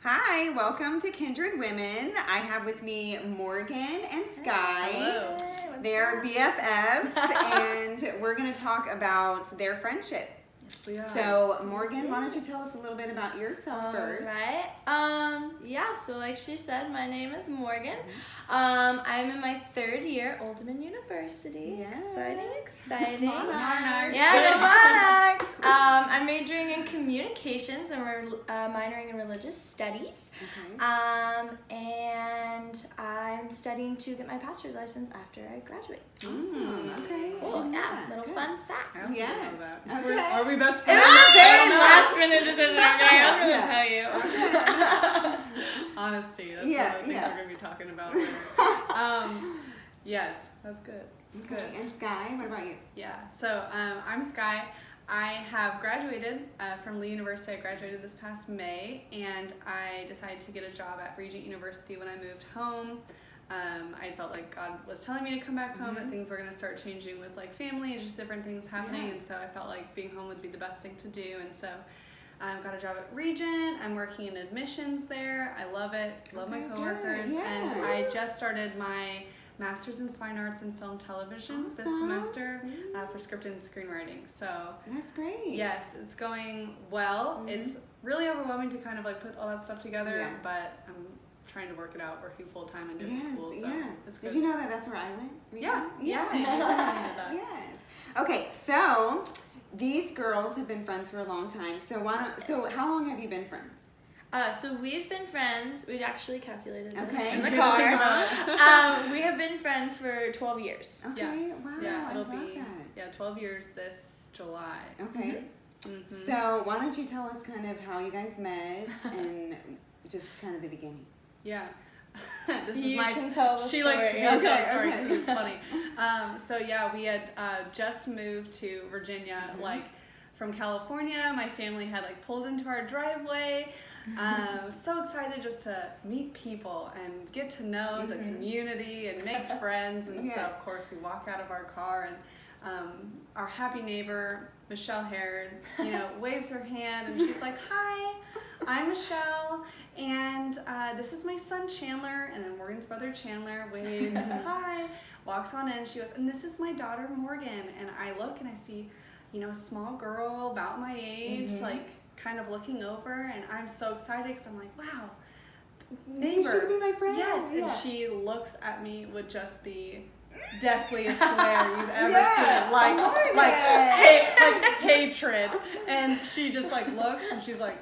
Hi, welcome to Kindred Women. I have with me Morgan and Skye. Hello. They're BFFs, and we're going to talk about their friendship. Yes, we are. So, Morgan, why don't you tell us a little bit about yourself first? Right. So like she said, my name is Morgan. I'm in my third year, Oldham University. Yes. Exciting. Monarchs. Yeah, the Monarchs. I'm majoring in communications and we're minoring in religious studies. Okay. And I'm studying to get my pastor's license after I graduate. Awesome. Okay. Cool. Didn't know Yeah, that. little Good. fun fact. I also Yes. didn't know that. Okay. Are we best It friends? was a very I last minute decision, okay? I was Yeah. gonna tell you. don't know. Honesty, that's Yeah, one of the things yeah. we're going to be talking about later. Yes, that's good. That's Okay. good. And Skye, what about you? Yeah, so I'm Skye. I have graduated from Lee University. I graduated this past May, and I decided to get a job at Regent University when I moved home. I felt like God was telling me to come back home, and things were going to start changing with like family and just different things happening, Yeah. and so I felt like being home would be the best thing to do, and so I got a job at Regent. I'm working in admissions there. I love it. Love my Okay, coworkers, good. Yeah. and I just started my Master's in Fine Arts and Film Television this Awesome. semester for script and screenwriting. So That's great. yes, it's going well. It's really overwhelming to kind of like put all that stuff together, Yeah. but I'm trying to work it out, working full time and doing Yes, school. So yeah. it's good. Did you know that that's where I went? Yeah, Regent? yeah, I did that. Yes. Okay, so these girls have been friends for a long time. So so how long have you been friends? So we've been friends. We actually calculated this Okay. in the Good to think car. about We have been friends for 12 years. Okay, wow. Yeah, I it'll love be that. 12 years this July. Okay. Mhm. So why don't you tell us kind of how you guys met and just kind of the beginning? Yeah. This is You my. can tell the she likes story. to tell Okay, a story okay. 'cause it's funny. So yeah, we had just moved to Virginia, like from California. My family had like pulled into our driveway. So excited just to meet people and get to know the community and make friends. And so Yeah. of course we walk out of our car and our happy neighbor Michelle Hare, waves her hand and she's like, "Hi, I'm Michelle, and this is my son Chandler." And then Morgan's brother Chandler waves, "Hi," walks on in. She goes, "And this is my daughter Morgan." And I look and I see, a small girl about my age, like kind of looking over, and I'm so excited because I'm like, "Wow, neighbor, You should be my friend. yes!" Yeah. And she looks at me with just the deathliest glare you've ever Yeah, seen, like Morgan. like hatred, and she just like looks and she's like.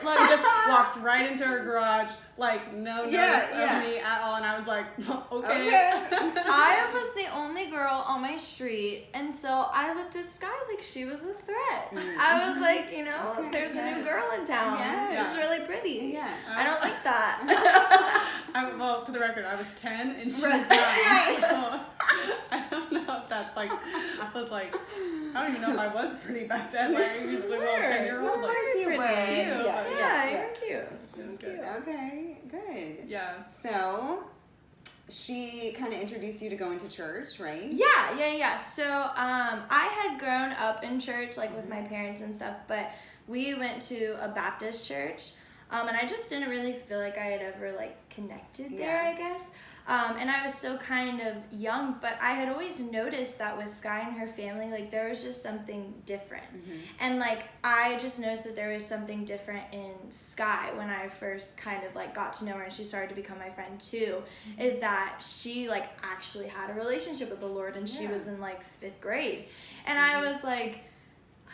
Like just walks right into her garage, like no notice Yeah. of me at all, and I was like, okay. I was the only girl on my street, and so I looked at Skye like she was a threat. I was like, Okay, there's a yes. new girl in town. Yes. She's really pretty. Yeah. I don't like that. Well, for the record, I was 10 and she was 9. Right. So I don't know if that's like was like. I don't even know if I was pretty back then. Like I was just a little Sure. 10-year-old. Of Like, course you pretty. were. Cute, Yeah, but- Yeah, you're cute. it was good. Okay, good. Yeah. So she kind of introduced you to going to church, right? Yeah. So I had grown up in church, like with my parents and stuff, but we went to a Baptist church, and I just didn't really feel like I had ever like connected there, Yeah. I guess. And I was still kind of young, but I had always noticed that with Skye and her family, like there was just something different. And like I just noticed that there was something different in Skye when I first kind of like got to know her and she started to become my friend too, is that she like actually had a relationship with the Lord and she Yeah. was in like 5th grade. And I was like,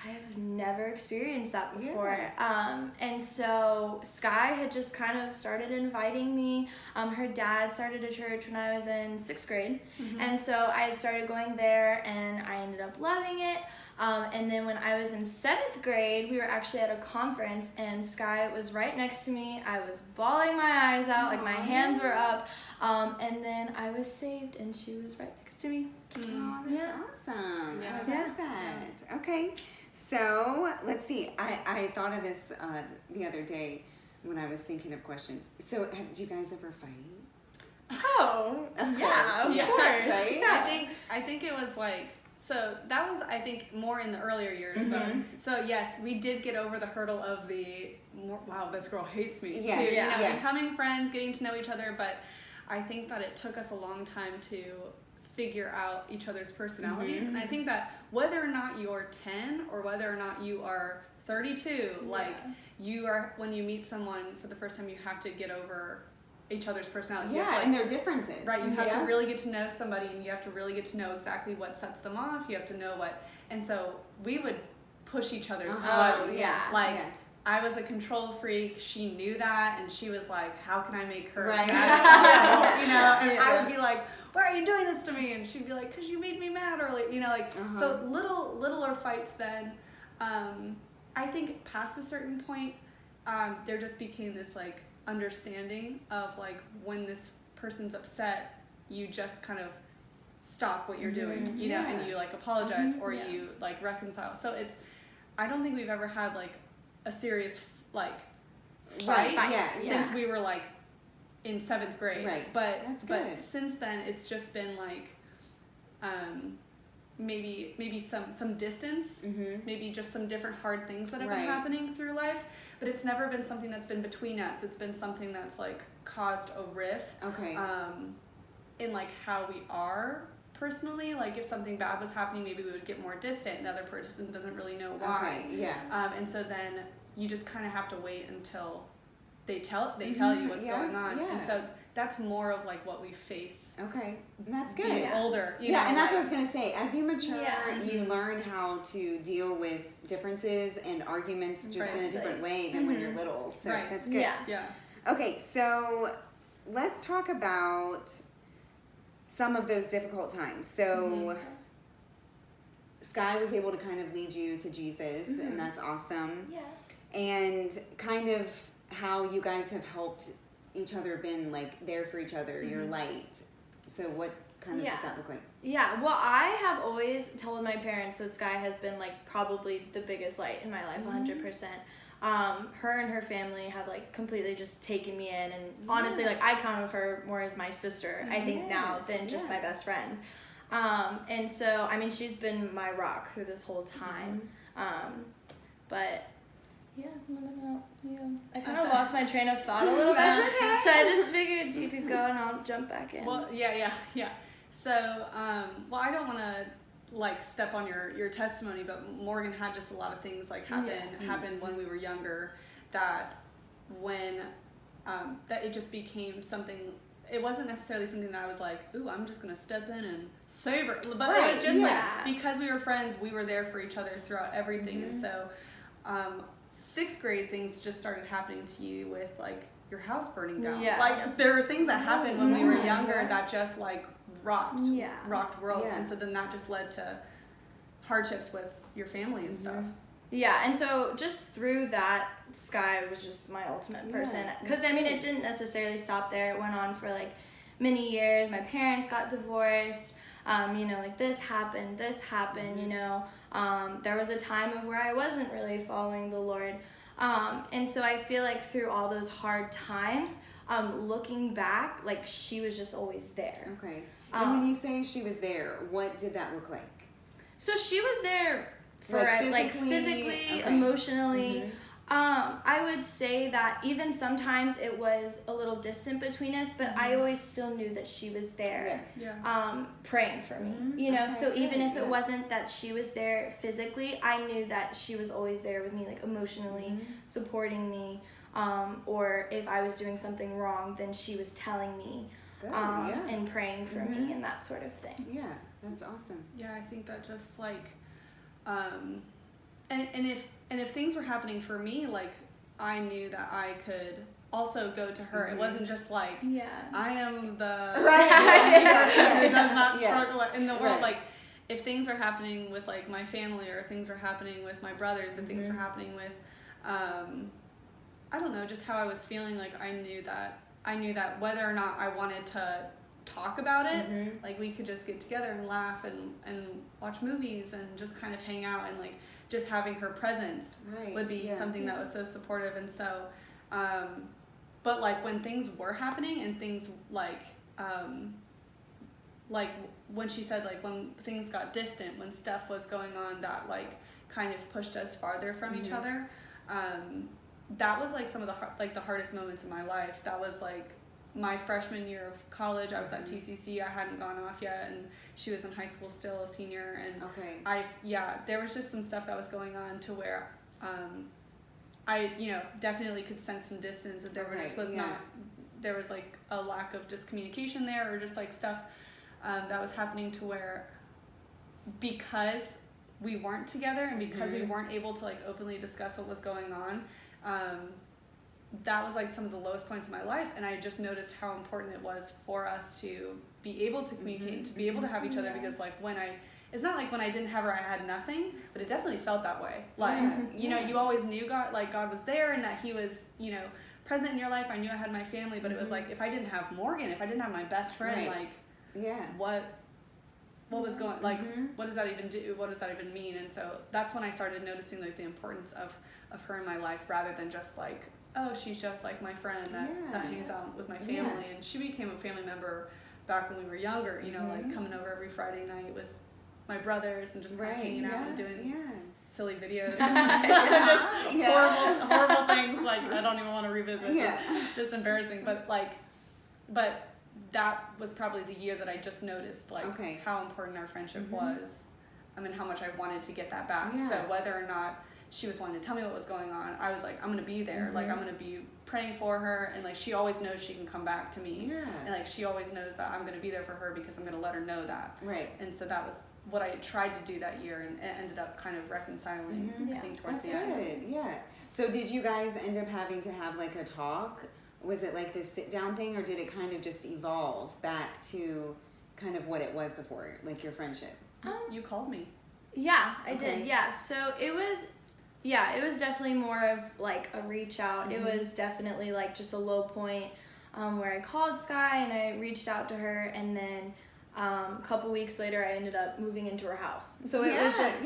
I have never experienced that before. And so Skye had just kind of started inviting me. Her dad started a church when I was in 6th grade. And so I had started going there and I ended up loving it. And then when I was in 7th grade, we were actually at a conference and Skye was right next to me. I was bawling my eyes out, like my hands were up. And then I was saved and she was right next to me. Oh, that's Yeah. awesome. Yeah. I love that. Okay. So let's see. I thought of this the other day when I was thinking of questions. So do you guys ever fight? Oh, Of yeah, course. of Yeah. course. Right? Yeah, I think it was like So that was, I think, more in the earlier years. So yes, we did get over the hurdle of wow, this girl hates me. Yes. To, Yeah. Yeah. becoming friends, getting to know each other. But I think that it took us a long time to figure out each other's personalities. And I think that whether or not you're 10 or whether or not you are 32, like you are, when you meet someone for the first time, you have to get over each other's personalities. Yeah, like, and their differences. Right, you have to really get to know somebody, and you have to really get to know exactly what sets them off. You have to know and so we would push each other's buttons. I was a control freak. She knew that, and she was like, "How can I make her as mad as possible?" And I would be like, "Why are you doing this to me?" And she'd be like, "'Cause you made me mad," or like, so littler fights. Then, I think past a certain point, there just became this like understanding of like when this person's upset, you just kind of stop what you're doing, you know, and you like apologize or you like reconcile. So I don't think we've ever had like a serious like fight since we were like in 7th grade. Right. But since then it's just been like maybe some distance, maybe just some different hard things that have been happening through life, but it's never been something that's been between us. It's been something that's like caused a rift in like how we are personally. Like if something bad was happening, maybe we would get more distant and the other person doesn't really know why. And so then you just kind of have to wait until they tell you what's going on. And so that's more of like what we face. Okay, that's good. Being older, you know, and that's what I was gonna say. As you mature, you learn how to deal with differences and arguments just in a different way than when you're little. So that's good. Yeah. Okay, so let's talk about some of those difficult times. So Skye was able to kind of lead you to Jesus, and that's awesome. Yeah. And kind of how you guys have helped each other, been like there for each other, your light. So what kind of does that look like? Yeah, well, I have always told my parents that Skye has been like probably the biggest light in my life, 100%. Her and her family have like completely just taken me in, and honestly, like I count of her more as my sister, I think now, than just my best friend. And so, I mean, she's been my rock through this whole time. But yeah, what about you? I kind of lost my train of thought a little bit, so I just figured you could go and I'll jump back in. Well, yeah. So, well, I don't want to like step on your testimony, but Morgan had just a lot of things like happen when we were younger, that when that it just became something. It wasn't necessarily something that I was like, ooh, I'm just gonna step in and save her, but it was just like, because we were friends, we were there for each other throughout everything. And so 6th grade things just started happening to you with like your house burning down. Like there were things that happened when we were younger that just like rocked worlds. And so then that just led to hardships with your family and stuff. Yeah, and so just through that, Skye was just my ultimate person. Because, I mean, it didn't necessarily stop there. It went on for, like, many years. My parents got divorced. You know, like, this happened, you know. There was a time of where I wasn't really following the Lord. And so I feel like through all those hard times, looking back, like, she was just always there. Okay. And when you say she was there, what did that look like? So she was there for physically, emotionally. I would say that even sometimes it was a little distant between us, but I always still knew that she was there, praying for me, you know. So even if it wasn't that she was there physically, I knew that she was always there with me, like emotionally supporting me, or if I was doing something wrong, then she was telling me and praying for me and that sort of thing. Yeah, that's awesome. Yeah, I think that just like and if things were happening for me, like I knew that I could also go to her. It wasn't just like I am the person who does not struggle in the world. Like if things were happening with like my family, or things were happening with my brothers, if things were happening with I don't know, just how I was feeling, like I knew that whether or not I wanted to talk about it, like we could just get together and laugh and watch movies and just kind of hang out, and like just having her presence would be something that was so supportive. And so but like when things were happening and things like like when she said like when things got distant, when stuff was going on that like kind of pushed us farther from each other, that was like some of the hardest moments in my life. That was like my freshman year of college. I was at TCC. I hadn't gone off yet, and she was in high school still, a senior. And there was just some stuff that was going on to where I definitely could sense some distance, and there was like a lack of just communication there, or just like stuff that was happening to where, because we weren't together and because we weren't able to like openly discuss what was going on, that was like some of the lowest points in my life. And I just noticed how important it was for us to be able to communicate and to be able to have each other, because like it's not like when I didn't have her I had nothing, but it definitely felt that way. Like you know, you always knew God was there, and that he was, you know, present in your life. I knew I had my family, but it was like, if I didn't have Morgan, if I didn't have my best friend, like what was going, like what does that even do, what does that even mean? And so that's when I started noticing like the importance of her in my life, rather than just like, oh, she's just like my friend that hangs out with my family. And she became a family member back when we were younger, you know, like coming over every Friday night with my brothers and just kind of hanging out and doing silly videos and just horrible things like I don't even want to revisit. Just embarrassing. But that was probably the year that I just noticed like how important our friendship was. I mean, how much I wanted to get that back. So whether or not she was wanting to tell me what was going on, I was like, I'm gonna be there. Like, I'm gonna be praying for her, and like she always knows she can come back to me. And like she always knows that I'm gonna be there for her, because I'm gonna let her know that. And so that was what I tried to do that year, and it ended up kind of reconciling, I think, towards the end. So did you guys end up having to have like a talk? Was it like this sit down thing, or did it kind of just evolve back to kind of what it was before, like your friendship? You called me. Yeah, I did. Yeah. So it was definitely more of like a reach out. It was definitely like just a low point where I called Skye and I reached out to her, and then a couple weeks later I ended up moving into her house. So it was just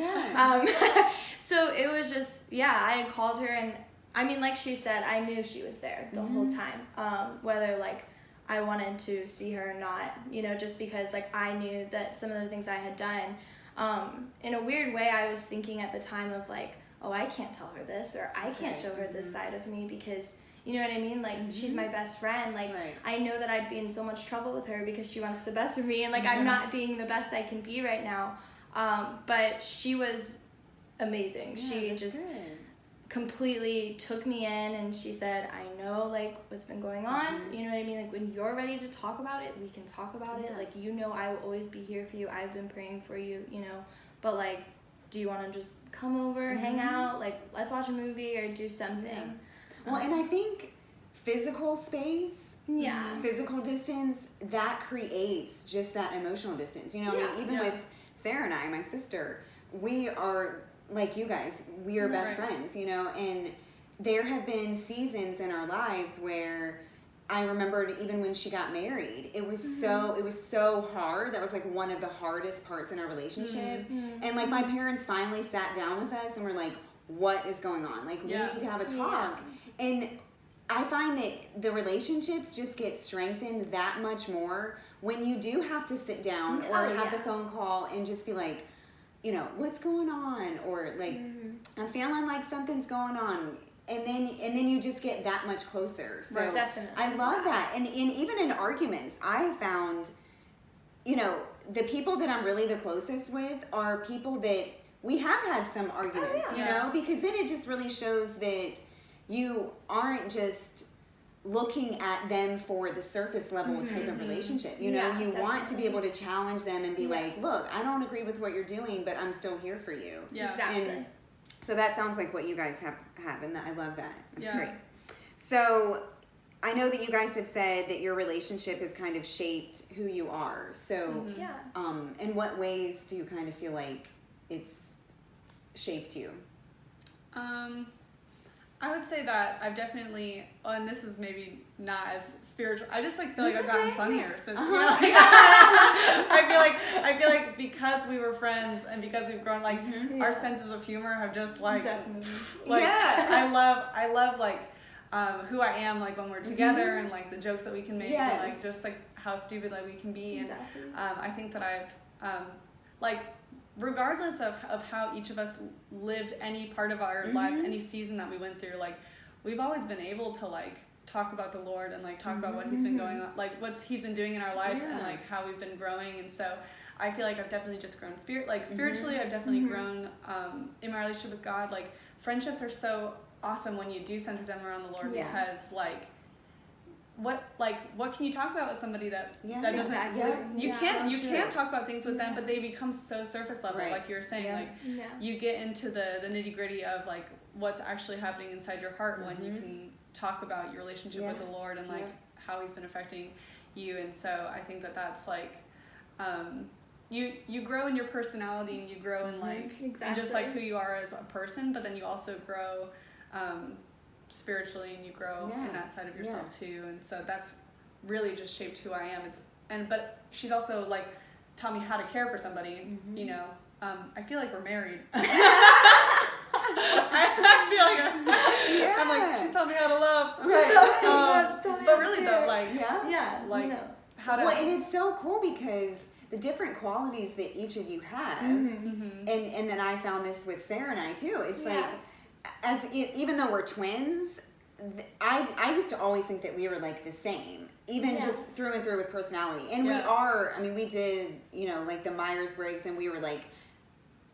so it was just I had called her, and I mean, like she said, I knew she was there the whole time, whether like I wanted to see her or not, you know, just because like I knew that some of the things I had done, in a weird way I was thinking at the time of like, oh, I can't tell her this, or I can't show her this side of me, because, you know what I mean? Like, she's my best friend. Like, I know that I'd be in so much trouble with her because she wants the best of me, and like, I'm not being the best I can be right now. But she was amazing. She just completely took me in, and she said, I know like what's been going on, you know what I mean? Like, when you're ready to talk about it, we can talk about it. Like, you know, I will always be here for you. I've been praying for you, you know, but like, do you want to just come over, hang out, like let's watch a movie or do something? Well, and I think physical space, physical distance, that creates just that emotional distance. You know, I mean, even with Sarah and I, my sister, we are like you guys, we are best friends, you know, and there have been seasons in our lives where I remembered even when she got married, it was so hard. That was like one of the hardest parts in our relationship. And like my parents finally sat down with us and were like, what is going on? Like, we need to have a talk. And I find that the relationships just get strengthened that much more when you do have to sit down or have the phone call and just be like, you know, what's going on? Or like, I'm feeling like something's going on. And then you just get that much closer. So definitely. I love that. And even in arguments, I have found, you know, the people that I'm really the closest with are people that we have had some arguments, you know, because then it just really shows that you aren't just looking at them for the surface level type of relationship. You know, you want to be able to challenge them and be like, look, I don't agree with what you're doing, but I'm still here for you. Exactly. And so that sounds like what you guys have, and I love that. That's great. So I know that you guys have said that your relationship has kind of shaped who you are. So in what ways do you kind of feel like it's shaped you? I would say that I've definitely, and this is maybe not as spiritual, I just like feel like I've gotten funnier since, you know, like, I feel like because we were friends and because we've grown, like our senses of humor have just like, I love like, who I am, like, when we're together, and like the jokes that we can make, Yes. and like just like how stupid like we can be. Exactly. And I think that I've like, regardless of how each of us lived any part of our lives, any season that we went through, like, we've always been able to like talk about the Lord and like talk about what he's been going on, like what he's been doing in our lives, and like how we've been growing. And so I feel like I've definitely just grown spiritually. I've definitely grown in my relationship with God. Like, friendships are so awesome when you do center them around the Lord, because like what can you talk about with somebody that doesn't you can't talk about things with them, but they become so surface level, like you were saying, like you get into the nitty-gritty of like what's actually happening inside your heart when you can talk about your relationship with the Lord and like how he's been affecting you. And so I think that that's like you grow in your personality, and you grow in like and just like who you are as a person, but then you also grow spiritually, and you grow in that side of yourself too. And so that's really just shaped who I am. But she's also like taught me how to care for somebody. You know, I feel like we're married. I feel like I'm like, she's taught me how to love. But really though, like how to. Well, and it's so cool because the different qualities that each of you have, and then I found this with Sarah and I too. It's like, even though we're twins, I used to always think that we were like the same, even just through and through with personality. And we are. I mean, we did, you know, like the Myers-Briggs, and we were like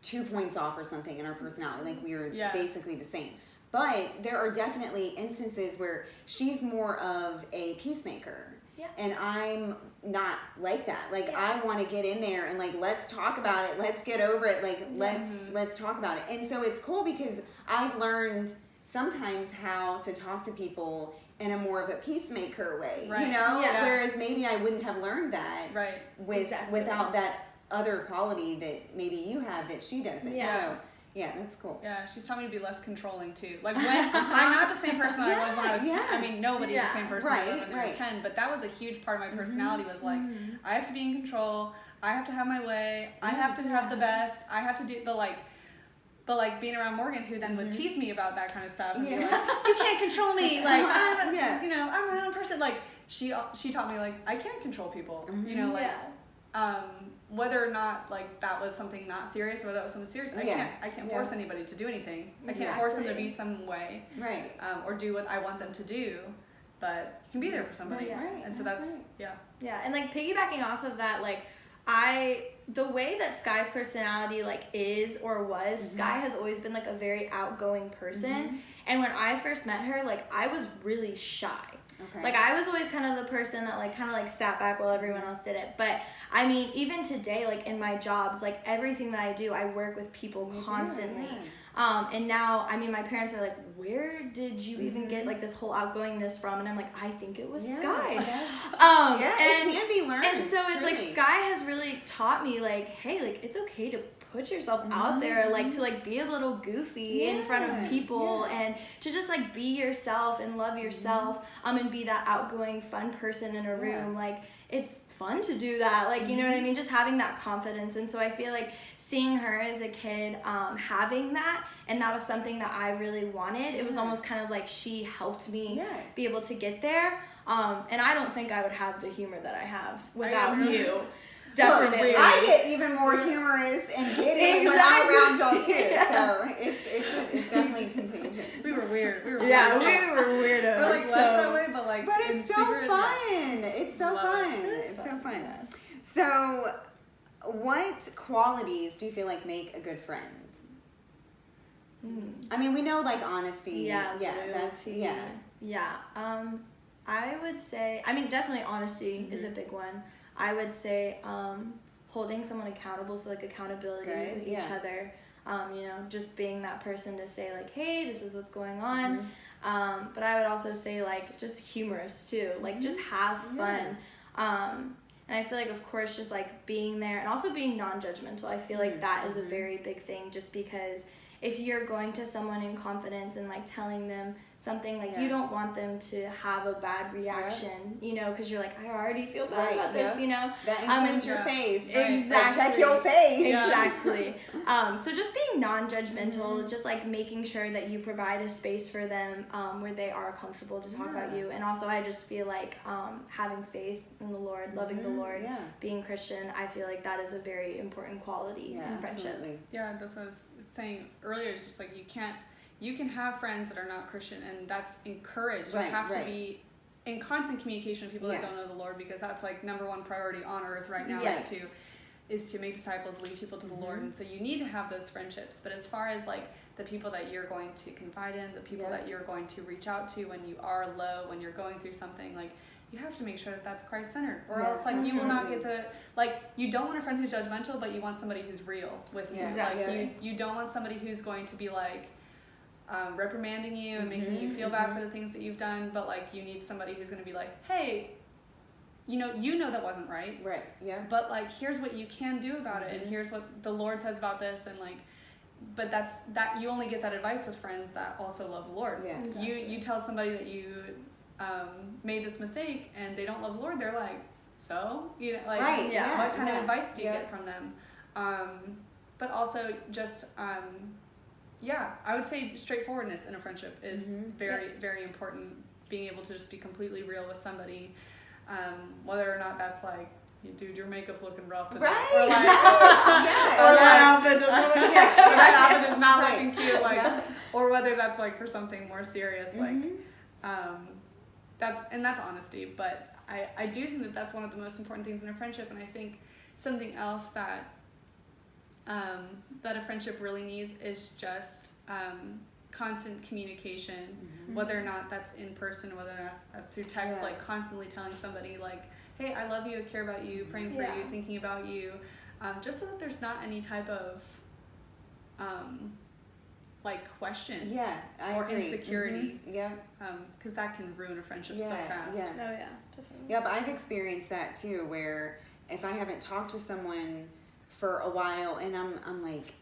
2 points off or something in our personality. Like, we were basically the same. But there are definitely instances where she's more of a peacemaker. And I'm not like that. Like, I want to get in there and like, let's talk about it. Let's get over it. Like, let's talk about it. And so it's cool because I've learned sometimes how to talk to people in a more of a peacemaker way, you know? Whereas maybe I wouldn't have learned that without that other quality that maybe you have that she doesn't. So, yeah, that's cool. Yeah, she's taught me to be less controlling too. Like, when I'm not the same person that I was when I was 10. I mean, nobody's the same person they were when they were 10, but that was a huge part of my personality, was like, I have to be in control, I have to have my way, I have to have the best, I have to do, but like being around Morgan, who then would tease me about that kind of stuff and be like, you can't control me, like, you know, I'm my own person. Like, she taught me, like, I can't control people, you know, like, whether or not like that was something not serious, or whether that was something serious, I can't force anybody to do anything. I can't force them to be some way, or do what I want them to do. But you can be there for somebody, and so that's and like piggybacking off of that, like the way that Skye's personality like is or was, Skye has always been like a very outgoing person, and when I first met her, like I was really shy. Like, I was always kind of the person that like kind of like sat back while everyone else did it. But I mean, even today, like in my jobs, like everything that I do, I work with people constantly. And now, I mean, my parents are like, where did you even get like this whole outgoingness from? And I'm like, I think it was Skye. And it can be learned. And so it's like Skye has really taught me like, hey, like it's okay to put yourself out there, like to like be a little goofy in front of people, and to just like be yourself and love yourself, and be that outgoing fun person in a room. Like, it's fun to do that, like, you know what I mean, just having that confidence. And so I feel like seeing her as a kid having that, and that was something that I really wanted. It was almost kind of like she helped me be able to get there, and I don't think I would have the humor that I have without you. Definitely. Well, I get even more humorous and giddy when I'm around y'all too. So it's definitely contagious. We were weird. We were weirdos. We're like less that way, but like it's so fun. It's so fun. It's so fun. So, what qualities do you feel like make a good friend? I mean, we know like honesty. I would say, I mean, definitely honesty is a big one. I would say holding someone accountable, so like accountability with each other. You know, just being that person to say like, hey, this is what's going on. But I would also say like just humorous too, like just have fun. And I feel like, of course, just like being there and also being non-judgmental. I feel like that is a very big thing, just because if you're going to someone in confidence and like telling them something, like you don't want them to have a bad reaction, you know, because you're like, I already feel bad about this, you know. That includes your face. Exactly. Like, check your face. Exactly. So just being non-judgmental, just like making sure that you provide a space for them where they are comfortable to talk about you. And also I just feel like having faith in the Lord, loving the Lord, being Christian, I feel like that is a very important quality in friendship. Absolutely. Yeah, that's what I was saying earlier. It's just like you can have friends that are not Christian, and that's encouraged. You have to be in constant communication with people that don't know the Lord, because that's like number one priority on earth right now is to make disciples, lead people to the Lord. And so you need to have those friendships. But as far as like the people that you're going to confide in, the people that you're going to reach out to when you are low, when you're going through something, like you have to make sure that that's Christ-centered, or else like you will not get the, like, you don't want a friend who's judgmental, but you want somebody who's real with you. Like you don't want somebody who's going to be like reprimanding you and making you feel bad for the things that you've done, but like you need somebody who's going to be like, hey, you know that wasn't right, but like here's what you can do about it, and here's what the Lord says about this, and like, but that you only get that advice with friends that also love the Lord. You tell somebody that you made this mistake and they don't love the Lord, they're like, so, you know, like what kind of advice do you get from them? But also just I would say straightforwardness in a friendship is very, very important. Being able to just be completely real with somebody, whether or not that's like, dude, your makeup's looking rough today. Or like, that outfit is not looking cute. Like, or whether that's like for something more serious, like, that's honesty. But I do think that that's one of the most important things in a friendship. And I think something else that a friendship really needs is just constant communication, whether or not that's in person, whether or not that's through text, like constantly telling somebody like, hey, I love you, I care about you, praying for you, thinking about you, just so that there's not any type of like questions or agree. Insecurity, because that can ruin a friendship so fast. Definitely. But I've experienced that too, where if I haven't talked with someone for a while and I'm like,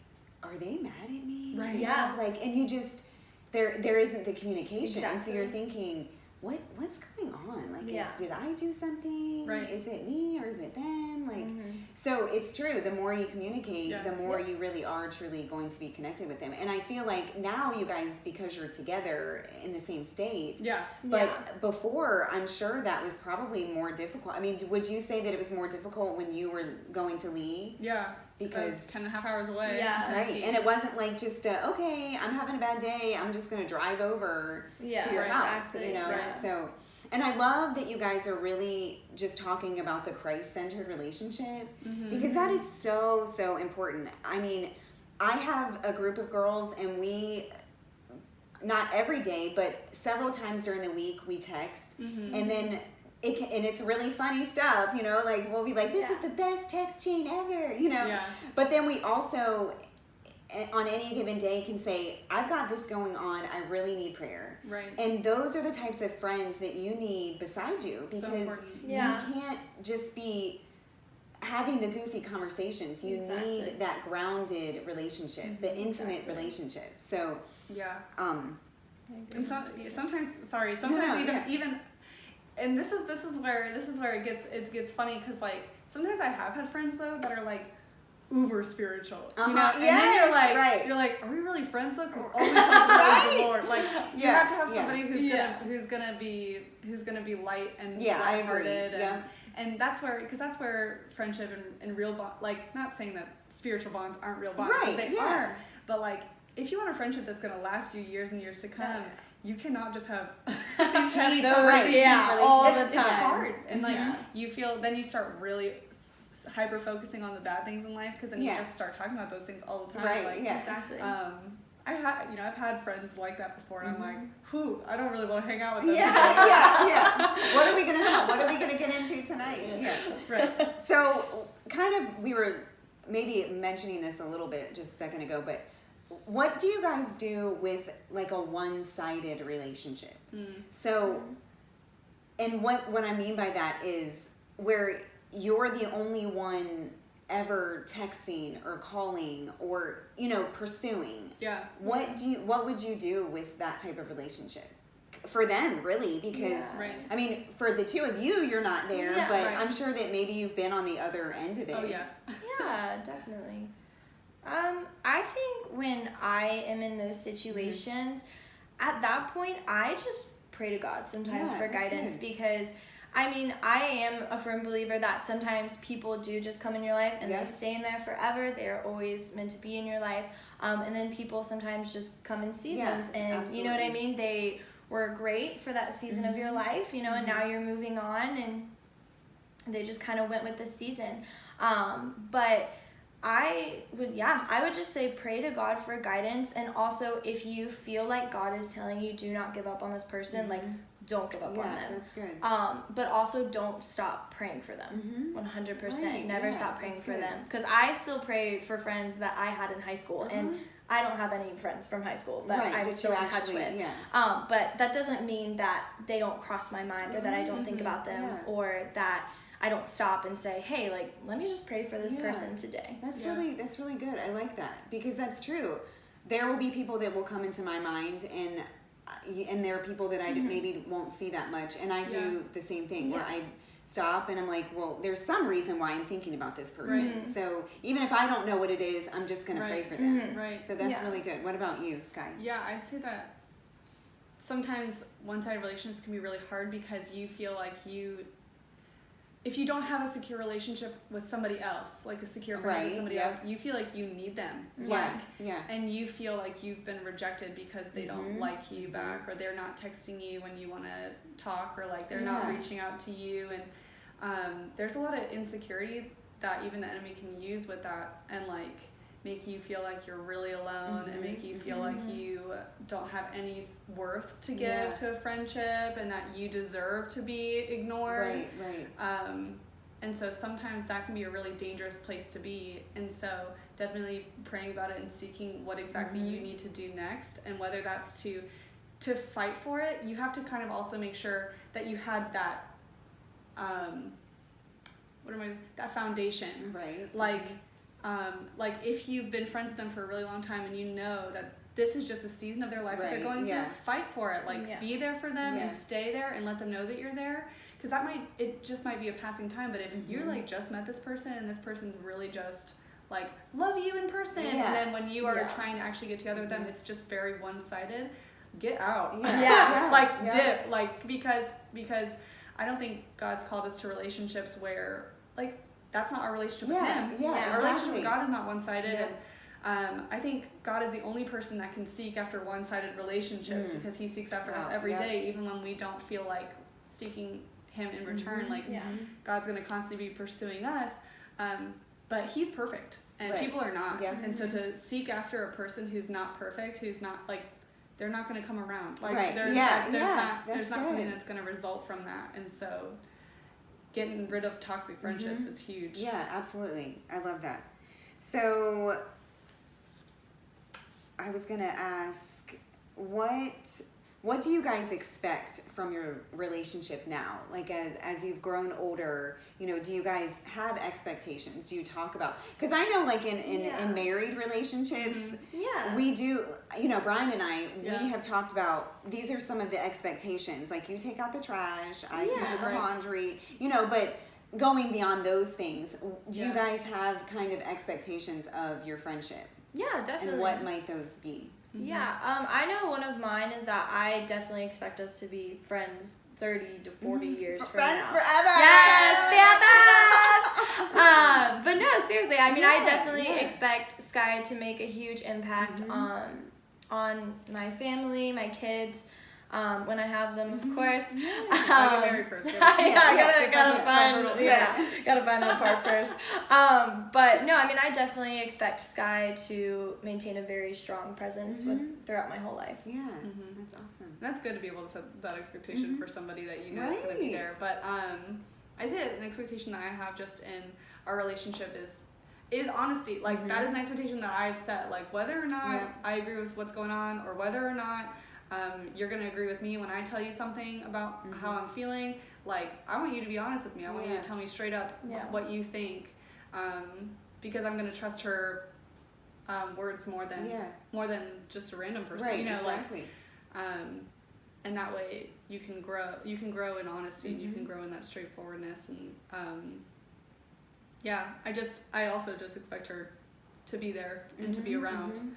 are they mad at me? Like, and you just, there isn't the communication. And so you're thinking, what's going on? Like, did I do something? Is it me or is it them? Like, so it's true. The more you communicate, the more you really are truly going to be connected with them. And I feel like now you guys, because you're together in the same state. But before, I'm sure that was probably more difficult. I mean, would you say that it was more difficult when you were going to Lee? Because 10.5 hours away. And it wasn't like just okay, I'm having a bad day, I'm just gonna drive over to your house, you know. So, and I love that you guys are really just talking about the Christ-centered relationship, because that is so important. I mean, I have a group of girls, and we, not every day, but several times during the week, we text, and then and it's really funny stuff, you know, like we'll be like, this is the best text chain ever, you know. But then we also, on any given day, can say, I've got this going on, I really need prayer. And those are the types of friends that you need beside you, because you can't just be having the goofy conversations. You need that grounded relationship, the intimate relationship. So and sometimes even and this is where it gets funny, because like sometimes I have had friends though that are like uber spiritual, you know, and then you're like, are we really friends though? Or are we talking about the Lord? Like you have to have somebody who's gonna be light and lighthearted, and that's where friendship and real bond, like, not saying that spiritual bonds aren't real bonds, because they are, but like if you want a friendship that's gonna last you years and years to come. You cannot just have these heavy conversations all the time. It's hard, and like you feel, then you start really hyper focusing on the bad things in life, because then you just start talking about those things all the time. I've had friends like that before, and I'm like, I don't really want to hang out with them. What are we gonna get into tonight? So, kind of, we were maybe mentioning this a little bit just a second ago, but what do you guys do with like a one-sided relationship? So, and what I mean by that is where you're the only one ever texting or calling or, you know, pursuing. Yeah. What would you do with that type of relationship? For them, really, because I mean, for the two of you, you're not there, but I'm sure that maybe you've been on the other end of it. Oh, yes. Yeah, definitely. I think when I am in those situations, at that point, I just pray to God sometimes for guidance because, I mean, I am a firm believer that sometimes people do just come in your life and they stay in there forever. They're always meant to be in your life. And then people sometimes just come in seasons and you know what I mean? They were great for that season of your life, you know, and now you're moving on and they just kind of went with the season. But I would just say pray to God for guidance. And also, if you feel like God is telling you do not give up on this person, like, don't give up on them. That's good. But also don't stop praying for them. 100%. Right, Never stop praying for them. Because I still pray for friends that I had in high school. And I don't have any friends from high school that I'm still in touch with. But that doesn't mean that they don't cross my mind or that I don't think about them or that I don't stop and say, hey, like, let me just pray for this person today. That's really good. I like that because that's true. There will be people that will come into my mind and there are people that I maybe won't see that much. And I do the same thing where I stop and I'm like, well, there's some reason why I'm thinking about this person. So even if I don't know what it is, I'm just going to pray for them. So that's really good. What about you, Skye? Yeah, I'd say that sometimes one-sided relationships can be really hard because you feel like if you don't have a secure relationship with somebody else, like a secure friend with somebody else, you feel like you need them. And you feel like you've been rejected because they don't like you back or they're not texting you when you want to talk or like they're not reaching out to you. And there's a lot of insecurity that even the enemy can use with that and like make you feel like you're really alone and make you feel like you don't have any worth to give to a friendship and that you deserve to be ignored. And so sometimes that can be a really dangerous place to be. And so definitely praying about it and seeking what exactly you need to do next. And whether that's to fight for it, you have to kind of also make sure that you had that, that foundation. Like if you've been friends with them for a really long time and you know that this is just a season of their life that they're going through, fight for it. Like be there for them and stay there and let them know that you're there. Because it just might be a passing time. But if you're like just met this person and this person's really just like love you in person, and then when you are trying to actually get together with them, it's just very one-sided. Get out. Dip. Like because I don't think God's called us to relationships where like that's not our relationship with him. Our relationship with God is not one-sided. And I think God is the only person that can seek after one-sided relationships because he seeks after us every day, even when we don't feel like seeking him in return. God's going to constantly be pursuing us. But he's perfect and people are not. And so to seek after a person who's not perfect, who's not like, they're not going to come around. Like there's not something that's going to result from that. And so getting rid of toxic friendships is huge. Yeah, absolutely. I love that. So I was going to ask, what do you guys expect from your relationship now? Like as you've grown older, you know, do you guys have expectations? Do you talk about, because I know like in married relationships, we do, you know, Brian and I, we have talked about, these are some of the expectations. Like you take out the trash, I can do the laundry, you know, but going beyond those things, do you guys have kind of expectations of your friendship? Yeah, definitely. And what might those be? Yeah, I know one of mine is that I definitely expect us to be friends 30 to 40 years from friends now. Forever! Yes, but no, seriously, I mean, I definitely expect Skye to make a huge impact on my family, my kids, when I have them, of course. I get married first. Gotta find that part first. But no, I mean, I definitely expect Skye to maintain a very strong presence throughout my whole life. Yeah, that's awesome. That's good to be able to set that expectation for somebody that you know is going to be there. But I say an expectation that I have just in our relationship is honesty. Like that is an expectation that I've set. Like whether or not I agree with what's going on, or whether or not you're going to agree with me when I tell you something about how I'm feeling. Like, I want you to be honest with me. I want you to tell me straight up what you think. because I'm going to trust her words more than just a random person. Right, you know, exactly. And that way you can grow in honesty, and you can grow in that straightforwardness. And I also just expect her to be there and to be around.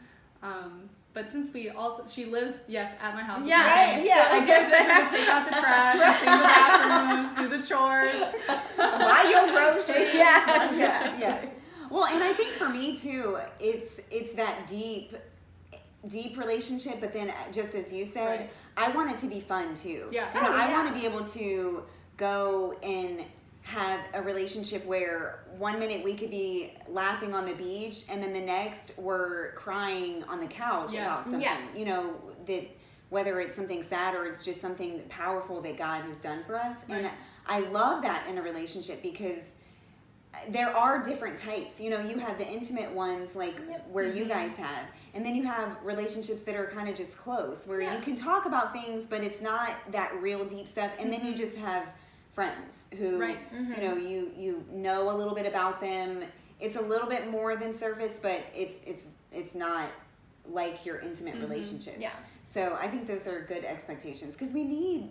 But since she lives, at my house. Yeah, right. Yeah. So I get to take out the trash, clean the bathrooms, do the chores, buy your groceries. Yeah. Well, and I think for me too, it's that deep relationship. But then, just as you said, I want it to be fun too. Yeah. You know, I want to be able to go and have a relationship where one minute we could be laughing on the beach, and then the next we're crying on the couch about something. You know, that whether it's something sad or it's just something powerful that God has done for us. Right. And I love that in a relationship, because there are different types. You know, you have the intimate ones like where you guys have, and then you have relationships that are kind of just close, where you can talk about things, but it's not that real deep stuff. And then you just have friends who, you know, you know a little bit about them. It's a little bit more than surface, but it's not like your intimate relationships. Yeah. So I think those are good expectations, because we need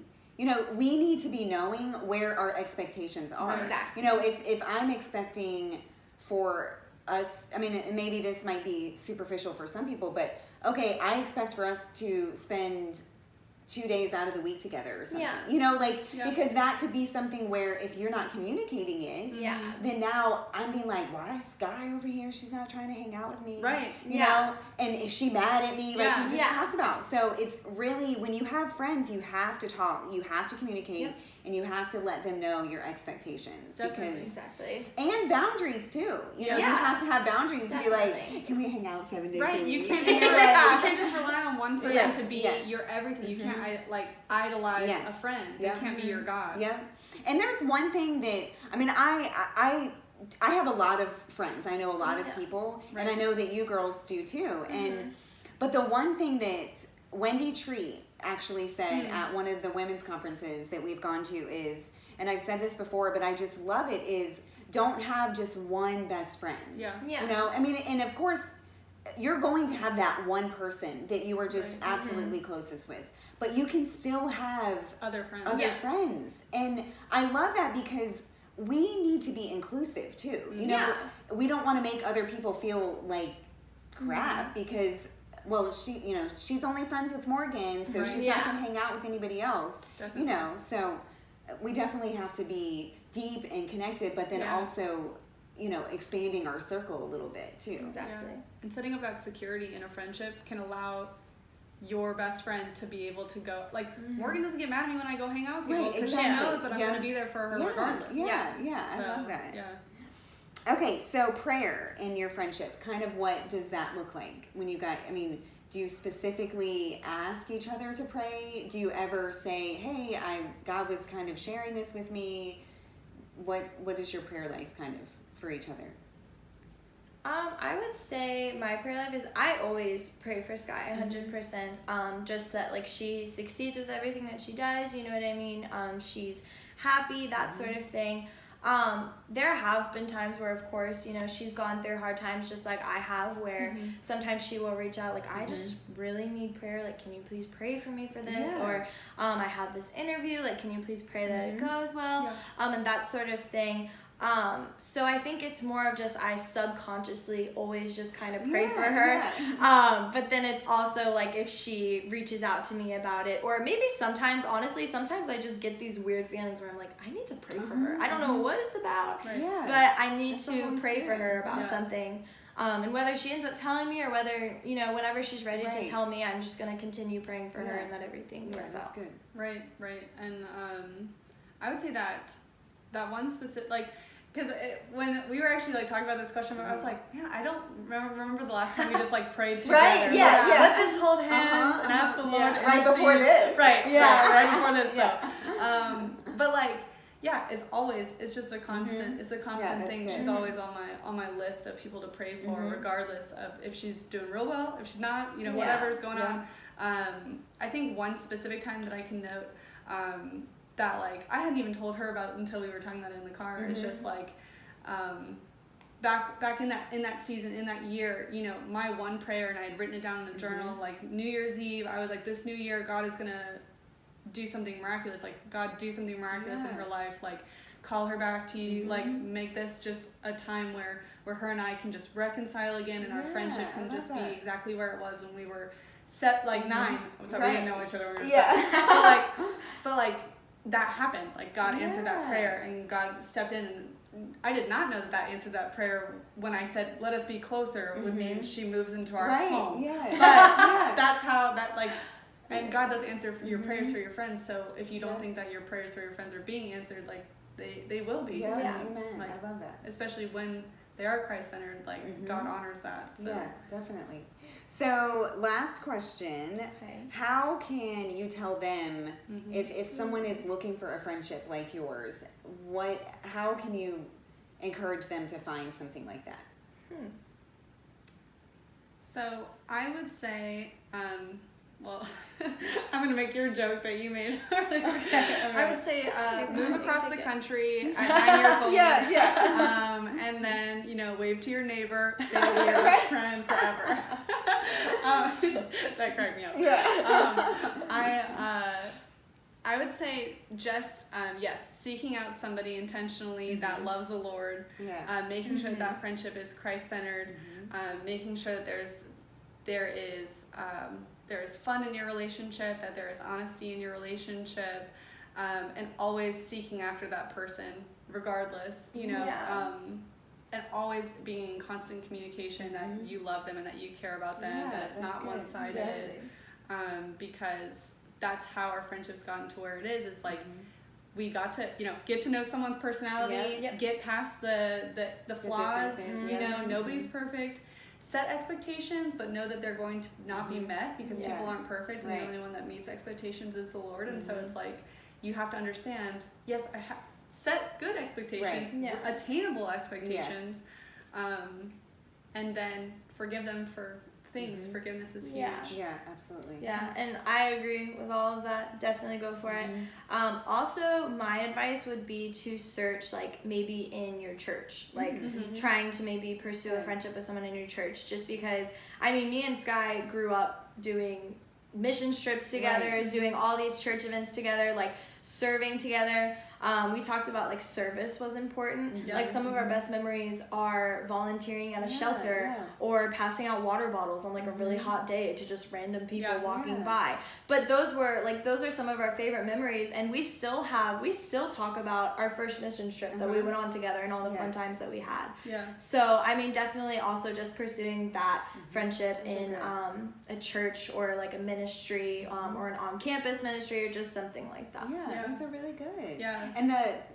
to be knowing where our expectations are. Exactly. You know, if I'm expecting for us, I mean, maybe this might be superficial for some people, but okay, I expect for us to spend 2 days out of the week together or something. You know, because that could be something where if you're not communicating it, then now I'm being like, why is Skye over here? She's not trying to hang out with me. Right. You know, and is she mad at me? Like we just talked about. So it's really, when you have friends, you have to talk, you have to communicate, and you have to let them know your expectations. Definitely. Exactly. And boundaries too. You know, you have to have boundaries to be like, can we hang out 7 days a week? You can't, you can't just rely on one person to be your everything. You can't idolize a friend. They can't be your God. Yeah. And there's one thing that, I mean, I have a lot of friends. I know a lot of people, and I know that you girls do too. And but the one thing that Wendy Tree actually said at one of the women's conferences that we've gone to is, and I've said this before, but I just love it, is don't have just one best friend. Yeah. You know, I mean, and of course, you're going to have that one person that you are just absolutely closest with. But you can still have other friends. Friends. And I love that, because we need to be inclusive too. You know, we don't want to make other people feel like crap because, well, she's only friends with Morgan, so she's not going to hang out with anybody else. Definitely. You know, so we definitely have to be deep and connected, but then also, you know, expanding our circle a little bit too. Exactly. And setting up that security in a friendship can allow your best friend to be able to go, like, Morgan doesn't get mad at me when I go hang out with people, because she knows that I'm going to be there for her regardless. Yeah, I love that. Yeah. Okay, so prayer in your friendship, kind of what does that look like when you got, I mean, do you specifically ask each other to pray? Do you ever say, hey, God was kind of sharing this with me? What is your prayer life kind of for each other? I would say my prayer life is, I always pray for Skye 100%. Just that, like, she succeeds with everything that she does, you know what I mean? She's happy, that sort of thing. There have been times where, of course, you know, she's gone through hard times just like I have, where sometimes she will reach out like, I just really need prayer, like, can you please pray for me for this? Or I have this interview, like, can you please pray that it goes well? And that sort of thing. So I think it's more of just, I subconsciously always just kind of pray for her. But then it's also like, if she reaches out to me about it, or maybe sometimes, honestly, sometimes I just get these weird feelings where I'm like, I need to pray for her. I don't know what it's about, but I need to pray for her about something. And whether she ends up telling me, or whether, you know, whenever she's ready to tell me, I'm just going to continue praying for her and that everything works out. Good. Right. And I would say that one specific, like, because when we were actually like talking about this question, I was like, I don't remember the last time we just like prayed together. Let's just hold hands and ask the Lord. Right before this. Right before this. But like, it's just a constant. It's a constant thing. Good. She's always on my list of people to pray for, regardless of if she's doing real well, if she's not, you know, whatever's going on. I think one specific time that I can note, that like I hadn't even told her about it until we were talking about it in the car. It's just like, back in that season, in that year, you know, my one prayer, and I had written it down in a journal, like New Year's Eve, I was like, this new year, God is gonna do something miraculous. Like, God, do something miraculous in her life. Like, call her back to you. Like, make this just a time where her and I can just reconcile again, and our friendship can just be exactly where it was when we were set, like 9. So we didn't know each other. But like that happened. Like, God answered that prayer, and God stepped in. And I did not know that answered that prayer when I said, "Let us be closer." Would mean she moves into our home. But that's how that, like. And God does answer your prayers for your friends. So if you don't think that your prayers for your friends are being answered, like, they will be. Amen. Like, I love that. Especially when they are Christ-centered, like, God honors that. So. Yeah, definitely. So last question, how can you tell them if someone is looking for a friendship like yours, how can you encourage them to find something like that? So I would say, well, I'm going to make your joke that you made earlier. I would say move across the country at 9 years old. And then, you know, wave to your neighbor. They will be your best friend forever. That cracked me up. I would say just, yes, seeking out somebody intentionally that loves the Lord, making sure that friendship is Christ-centered, making sure that there is fun in your relationship, that there is honesty in your relationship, and always seeking after that person regardless, you know, and always being in constant communication that you love them and that you care about them, that it's not one-sided, because that's how our friendship's gotten to where it is like, we got to, you know, get to know someone's personality, get past the flaws, you know, nobody's perfect. Set expectations, but know that they're going to not be met because people aren't perfect, and the only one that meets expectations is the Lord. And so it's like, you have to understand, yes, set good expectations, attainable expectations, and then forgive them for things. Forgiveness is huge. Yeah, absolutely. Yeah, and I agree with all of that. Definitely go for it. Also, my advice would be to search, like, maybe in your church, like trying to maybe pursue a friendship with someone in your church, just because, I mean, me and Skye grew up doing mission trips together, doing all these church events together, like serving together. We talked about, like, service was important. Like, some of our best memories are volunteering at a shelter or passing out water bottles on, like, a really hot day to just random people walking by. But those are some of our favorite memories, and we still talk about our first mission trip that we went on together and all the fun times that we had. So, I mean, definitely also just pursuing that friendship in a church or, like, a ministry, or an on-campus ministry, or just something like that. Those are really good. And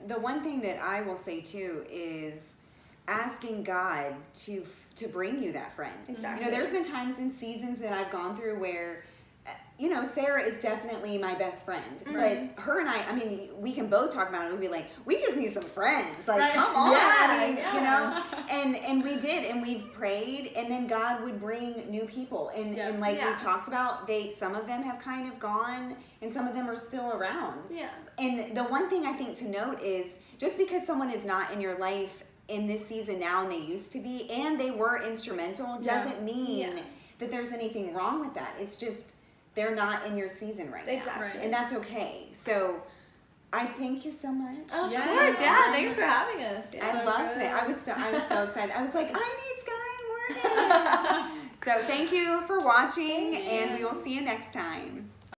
the one thing that I will say too is asking God to bring you that friend. Exactly. You know, there's been times and seasons that I've gone through where, you know, Sarah is definitely my best friend, but her and I mean, we can both talk about it and be like, we just need some friends. Like, come on. I mean, you know, and we did, and we've prayed, and then God would bring new people. And like we've talked about, some of them have kind of gone, and some of them are still around. And the one thing I think to note is, just because someone is not in your life in this season now and they used to be, and they were instrumental, doesn't mean that there's anything wrong with that. It's just, they're not in your season right now. And that's okay. So I thank you so much. Of course, thanks for having us. I loved it. I was so excited. I was like, I need Skye Morgan. So thank you for watching, and we will see you next time.